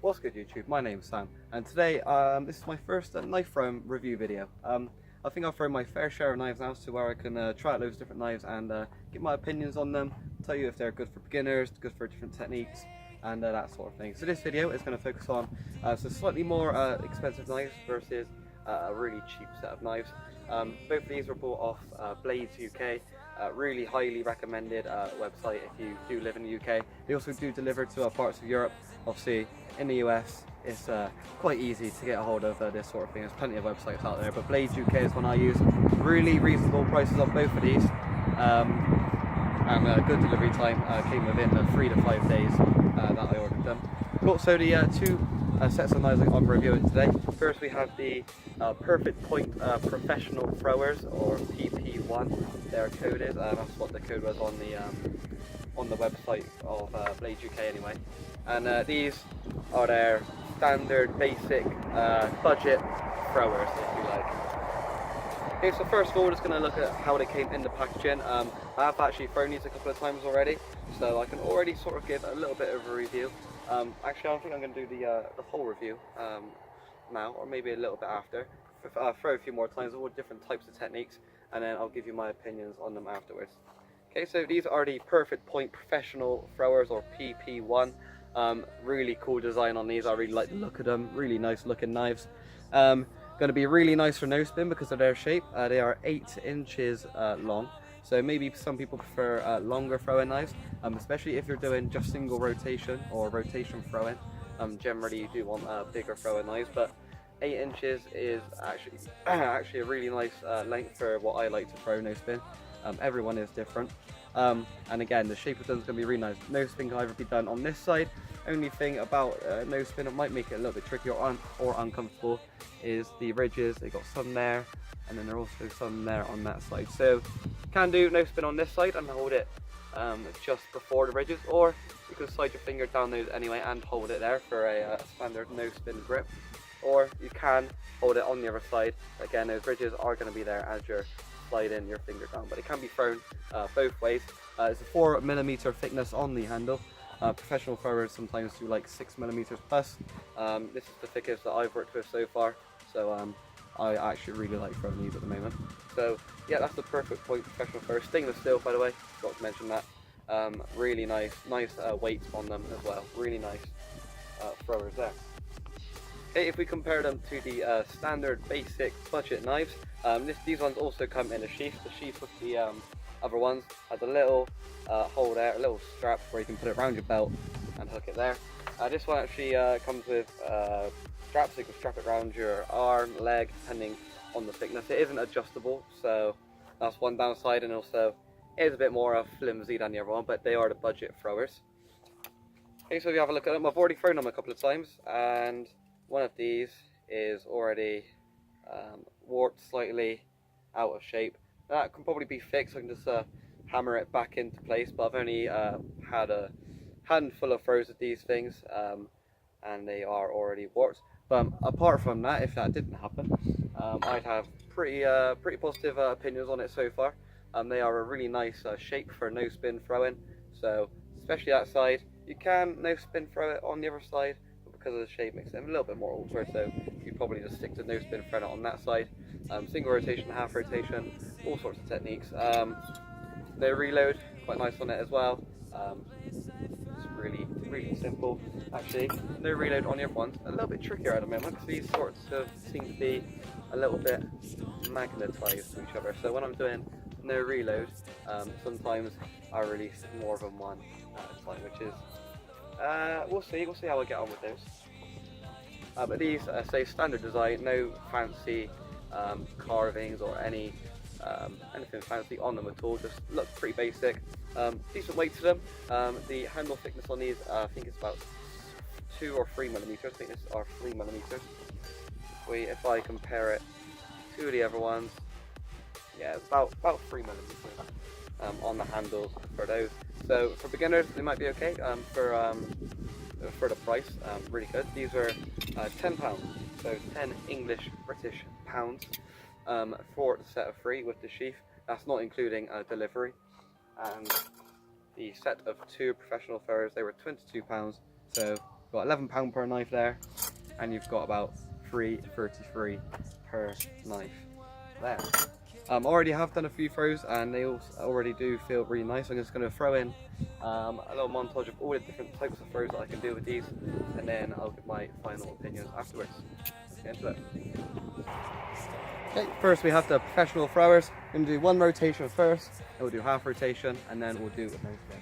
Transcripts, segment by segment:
What's good YouTube? My name's Sam, and today this is my first knife throwing review video. I think I've thrown my fair share of knives now, to where I can try out loads of different knives and give my opinions on them, tell you if they're good for beginners, good for different techniques, and that sort of thing. So this video is going to focus on some slightly more expensive knives versus a really cheap set of knives. Both of these were bought off Blades UK. Really highly recommended website if you do live in the UK. They also do deliver to parts of Europe. Obviously in the US it's quite easy to get a hold of this sort of thing. There's plenty of websites out there, but Blades UK is one I use. Really reasonable prices on both of these, and good delivery time. Came within 3 to 5 days that I ordered them. Cool. So the two sets of knives I'm reviewing today. First we have the Perfect Point Professional Throwers, or PP1 their code is. That's what the code was on the website of Blades UK anyway. And these are their standard basic budget throwers, if you like. Okay, so first of all, we're just going to look at how they came in the packaging. I have actually thrown these a couple of times already, so I can already sort of give a little bit of a review. Actually, I don't think I'm going to do the whole review now, or maybe a little bit after. Throw a few more times, all different types of techniques, and then I'll give you my opinions on them afterwards. Okay, so these are the Perfect Point Professional Throwers, or PP1. Really cool design on these. I really like the look of them. Really nice looking knives. Going to be really nice for no spin because of their shape. They are 8 inches long. So maybe some people prefer longer throwing knives, especially if you're doing just single rotation or rotation throwing. Generally you do want bigger throwing knives, but 8 inches is actually a really nice length for what I like to throw no spin. Everyone is different. And again, the shape of them is going to be really nice. No spin can either be done on this side. Only thing about no spin that might make it a little bit tricky or uncomfortable is the ridges. They got some there, and then there are also some there on that side. So you can do no spin on this side and hold it just before the ridges, or you can slide your finger down those anyway and hold it there for a standard no spin grip. Or you can hold it on the other side. Again, those ridges are going to be there as you're sliding your finger down, but it can be thrown both ways. It's a 4mm thickness on the handle. Professional throwers sometimes do like 6mm plus. This is the thickest that I've worked with so far, so I actually really like throwing these at the moment. So yeah, that's the Perfect Point Professional Thrower. Stainless steel, by the way, forgot to mention that. Really nice weight on them as well. Really nice throwers there. Okay, if we compare them to the standard basic budget knives, these ones also come in a sheath. The sheath with the other ones has a little hole there, a little strap where you can put it around your belt and hook it there. This one actually comes with straps, so you can strap it around your arm, leg, depending on the thickness. It isn't adjustable, so that's one downside, and also it is a bit more flimsy than the other one, but they are the budget throwers. Okay, so if you have a look at them, I've already thrown them a couple of times, and one of these is already warped, slightly out of shape. That can probably be fixed. I can just hammer it back into place, but I've only had a handful of throws of these things, and they are already warped. But apart from that, if that didn't happen, I'd have pretty positive opinions on it so far. They are a really nice shape for no spin throwing, so especially that side. You can no spin throw it on the other side, because of the shape makes it a little bit more awkward, so you probably just stick to no spin throwing it on that side. Single rotation, half rotation, all sorts of techniques. They reload quite nice on it as well. It's really simple actually. No reload on the other ones. A little bit trickier at the moment because these sorts of seem to be a little bit magnetized to each other. So when I'm doing no reload, sometimes I release more than one at a time, which is we'll see how I get on with those. But these say standard design, no fancy carvings or anything fancy on them at all. Just look pretty basic. Decent weight to them. The handle thickness on these, I think it's about 2 or 3mm. I think this are 3mm. If I compare it to the other ones, yeah, it's about 3mm on the handles for those. So for beginners, they might be okay. For the price, really good. These are £10, so 10 English British pounds for the set of 3 with the sheath. That's not including delivery. And the set of 2 professional throwers, they were £22, so got £11 per knife there, and you've got about £3.33 per knife there. Already have done a few throws and they already do feel really nice. I'm just going to throw in a little montage of all the different types of throws that I can do with these, and then I'll give my final opinions afterwards. Let's get into it. Okay, first we have the professional throwers. We're going to do one rotation first, then we'll do half rotation, and then we'll do a no spin.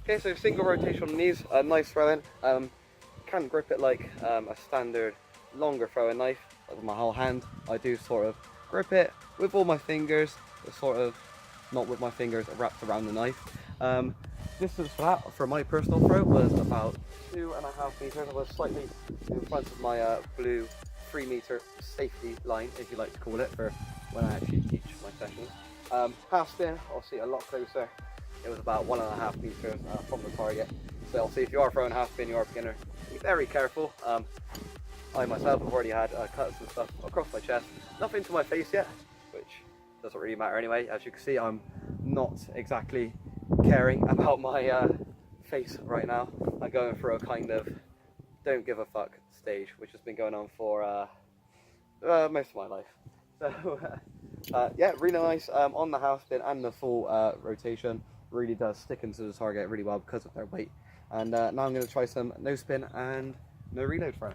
Okay, so single rotation on these, nice throwing. Can't grip it like a standard longer throwing knife, like with my whole hand. I do sort of grip it with all my fingers, but sort of not with my fingers wrapped around the knife. Distance for that, for my personal throw, was about 2.5 meters. I was slightly in front of my blue 3 meter safety line, if you like to call it, for when I actually teach my sessions. Half spin, obviously a lot closer. It was about 1.5 meters from the target. So obviously if you are throwing half spin, you are a beginner, be very careful. I myself have already had cuts and stuff across my chest. Nothing to my face yet, which doesn't really matter anyway. As you can see, I'm not exactly caring about my face right now. I'm going through a kind of don't give a fuck stage, which has been going on for most of my life. So yeah, really nice on the half spin and the full rotation. Really does stick into the target really well because of their weight. And now I'm going to try some no spin and no reload throwing.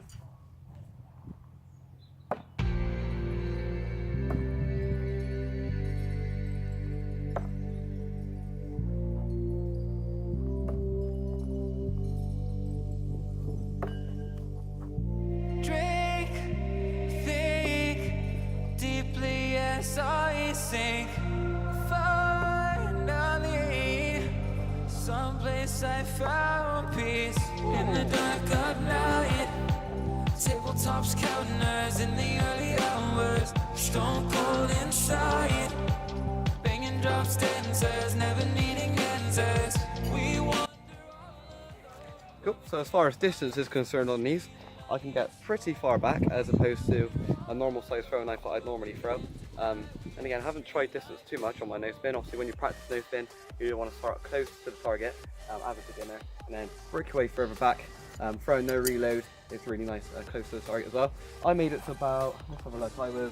Drink, think deeply as I sink. Someplace I found peace in the dark of night. Tabletops counting hours in the early hours. Stone cold inside. Banging drop stanzas, never needing answers. We wander. Cool, so as far as distance is concerned on these, I can get pretty far back as opposed to a normal size throwing knife that I'd normally throw. And again, I haven't tried distance too much on my no spin. Obviously when you practice no spin, you want to start close to the target as a beginner, and then work your way further back. Throwing no reload is really nice close to the target as well. I made it to about, let's have a look, I was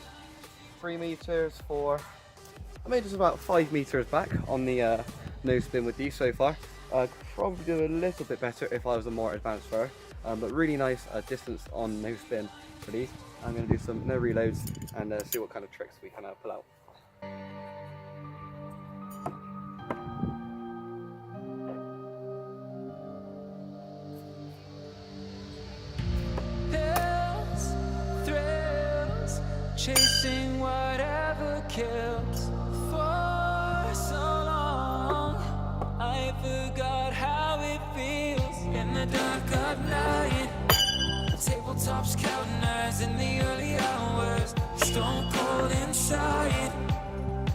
3 meters for, I made it to about 5 meters back on the no spin with these so far. I'd probably do a little bit better if I was a more advanced thrower, but really nice distance on no spin for these. I'm going to do some no reloads and see what kind of tricks we can pull out. Pills, thrills, chasing whatever kills. For so long, I forgot how it feels in the dark of night. Tabletops counting hours in the early hours. Stone cold inside.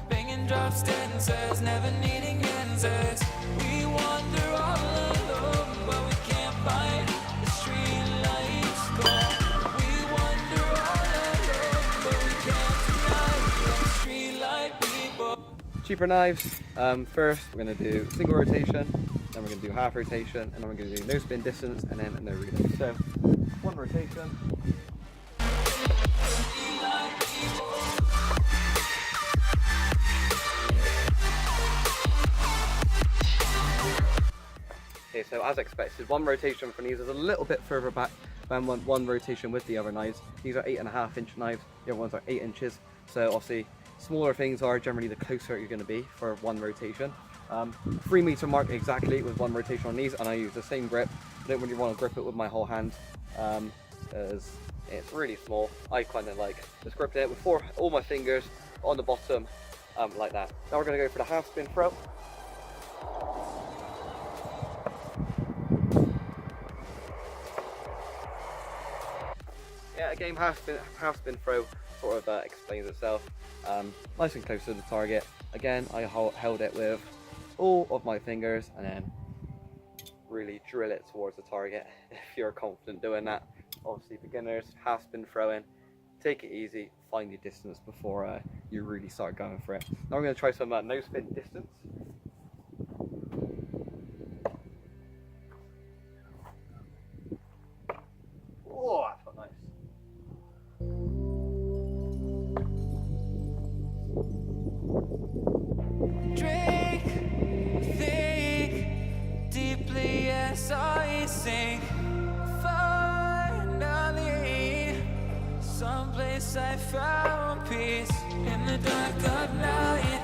Banging drop stanzas, never needing answers. We wander all alone, but we can't find the street lights glow. We wander all alone, but we can't deny the street light people. Cheaper knives, first we're going to do single rotation, then we're going to do half rotation, and then we're going to do no spin distance, and then no reload. So, one rotation. Okay, so as expected, one rotation from these is a little bit further back than one rotation with the other knives. These are 8.5 inch knives, the other ones are 8 inches. So obviously, smaller things are generally the closer you're going to be for one rotation. 3 meter mark exactly with one rotation on these, and I use the same grip. I don't really want to grip it with my whole hand, as it's really small. I kind of like just gripping it with all my fingers on the bottom, like that. Now we're going to go for the half spin throw. again, half spin throw sort of explains itself. Nice and close to the target. Again, I held it with all of my fingers and then really drill it towards the target if you're confident doing that. Obviously beginners, half spin throwing, take it easy, find your distance before you really start going for it. Now we're going to try some no spin distance. Oh, that felt nice. Drink, think deeply as I sink. Finally, someplace I found peace in the dark of night.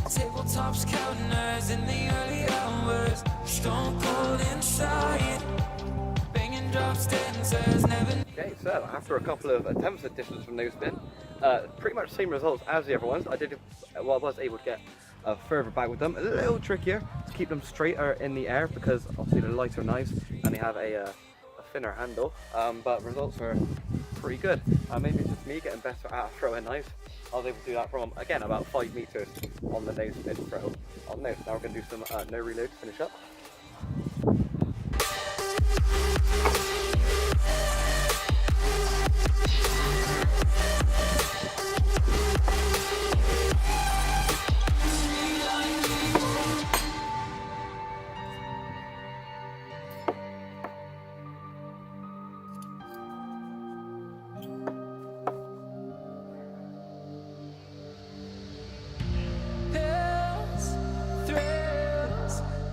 Tabletops counting hours in the early hours. Stone cold inside. Banging drop stanzas never. Okay, so after a couple of attempts at distance from no spin, pretty much the same results as the other ones. I was able to get further back with them. A little trickier to keep them straighter in the air because obviously they're lighter knives and they have a thinner handle. But results are pretty good. Maybe it's just me getting better at throwing knives. I was able to do that from, again, about 5 meters on the no spin throw on this. Now we're going to do some no reload to finish up.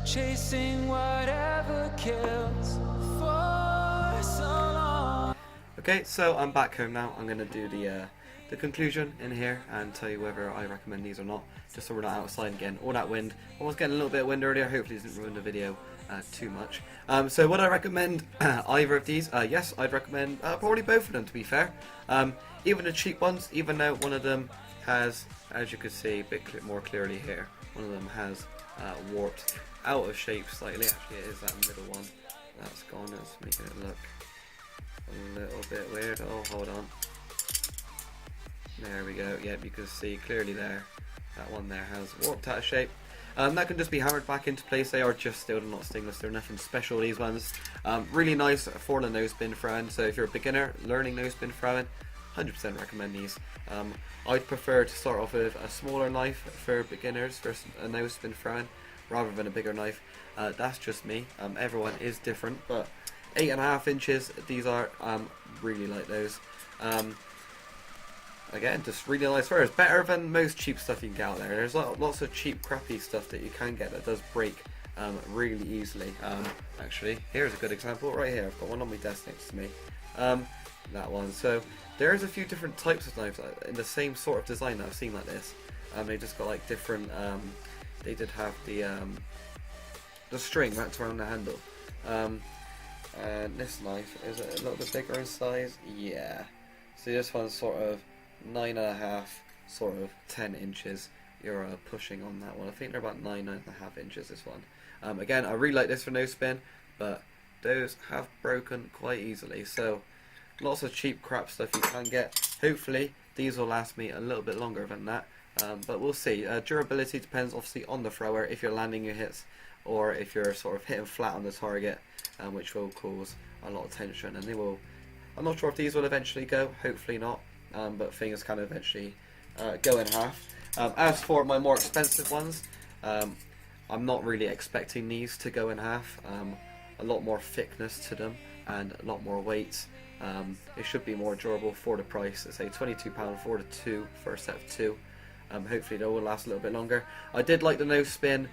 Chasing whatever kills for so long. Okay, so I'm back home now. I'm going to do the conclusion in here and tell you whether I recommend these or not, just so we're not outside again. All that wind. I was getting a little bit of wind earlier. Hopefully it doesn't ruin the video too much. So would I recommend either of these? Yes, I'd recommend probably both of them, to be fair. Even the cheap ones, even though one of them has, as you can see a bit more clearly here, one of them has warped out of shape slightly. Actually, it is that middle one that's gone. It's making it look a little bit weird. Oh, hold on. There we go. Yep, you can see clearly there. That one there has warped out of shape. That can just be hammered back into place. They are just steel, they're not stainless. They're nothing special, these ones. Really nice for the no spin throwing. So if you're a beginner learning no spin throwing, 100% recommend these. I'd prefer to start off with a smaller knife for beginners for a no spin throwing rather than a bigger knife. That's just me. Everyone is different, but 8.5 inches, these are really like those. Again, just really nice throwers. Better than most cheap stuff you can get out there. There's lots of cheap, crappy stuff that you can get that does break really easily. Actually, here's a good example right here. I've got one on my desk next to me. That one. So there's a few different types of knives in the same sort of design that I've seen like this. They just got like different. They did have the string wrapped around the handle. And this knife is a little bit bigger in size. Yeah. So this one's sort of 9.5, sort of 10 inches. You're pushing on that one. I think they're about 9.5 inches. This one. Again, I really like this for no spin, but those have broken quite easily. So lots of cheap crap stuff you can get. Hopefully these will last me a little bit longer than that. But we'll see. Durability depends obviously on the thrower, if you're landing your hits or if you're sort of hitting flat on the target, which will cause a lot of tension. And they will. I'm not sure if these will eventually go. Hopefully not. But things can eventually go in half. As for my more expensive ones, I'm not really expecting these to go in half. A lot more thickness to them and a lot more weight. It should be more durable for the price. Let's say £22 for the two, for a set of two. Hopefully they will last a little bit longer. I did like the no spin,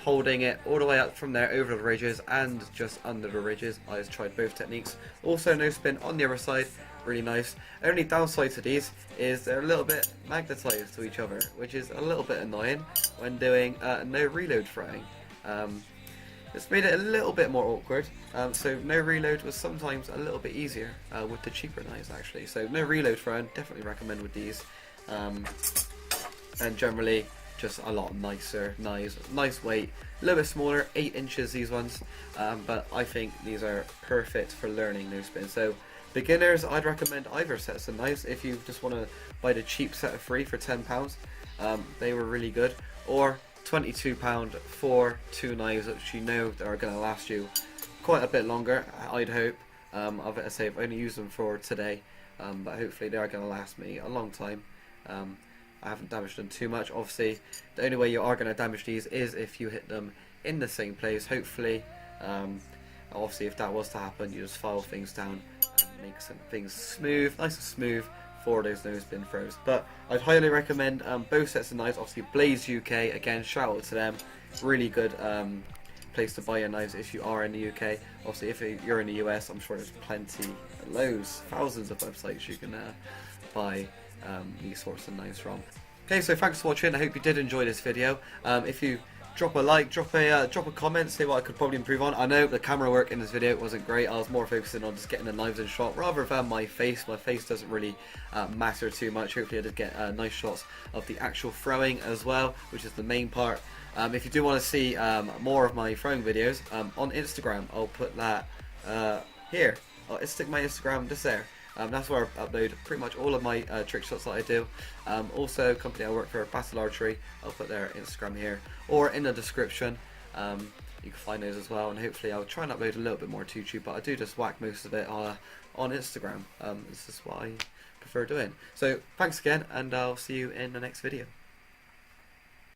holding it all the way up from there over the ridges and just under the ridges. I just tried both techniques. Also no spin on the other side, really nice. Only downside to these is they're a little bit magnetized to each other, which is a little bit annoying when doing no reload throwing. It's made it a little bit more awkward, so no reload was sometimes a little bit easier with the cheaper knives actually. So no reload throwing, definitely recommend with these. And generally just a lot nicer knives, nice weight, a little bit smaller, 8 inches these ones, but I think these are perfect for learning no spin. So beginners, I'd recommend either sets of knives. If you just want to buy the cheap set of 3 for £10, they were really good. Or £22 for 2 knives which you know that are going to last you quite a bit longer, I'd hope. I've only used them for today, but hopefully they are going to last me a long time. I haven't damaged them too much. Obviously, the only way you are going to damage these is if you hit them in the same place, hopefully. Obviously, if that was to happen, you just file things down and make some things smooth, nice and smooth for those nose pin throws. But I'd highly recommend both sets of knives. Obviously, Blaze UK, again, shout out to them. Really good place to buy your knives if you are in the UK. Obviously, if you're in the US, I'm sure there's plenty, loads, thousands of websites you can buy these sorts of knives from. Okay, so thanks for watching. I hope you did enjoy this video. If you drop a like, drop a comment, say what I could probably improve on. I know the camera work in this video wasn't great. I was more focusing on just getting the knives in shot rather than my face. My face doesn't really matter too much. Hopefully I did get nice shots of the actual throwing as well, which is the main part. If you do want to see more of my throwing videos on Instagram, I'll put that here. I'll stick my Instagram just there. That's where I upload pretty much all of my trick shots that I do. Also, company I work for, Battle Archery, I'll put their Instagram here or in the description. You can find those as well, and hopefully I'll try and upload a little bit more to YouTube, but I do just whack most of it on Instagram. This is what I prefer doing. So thanks again, and I'll see you in the next video.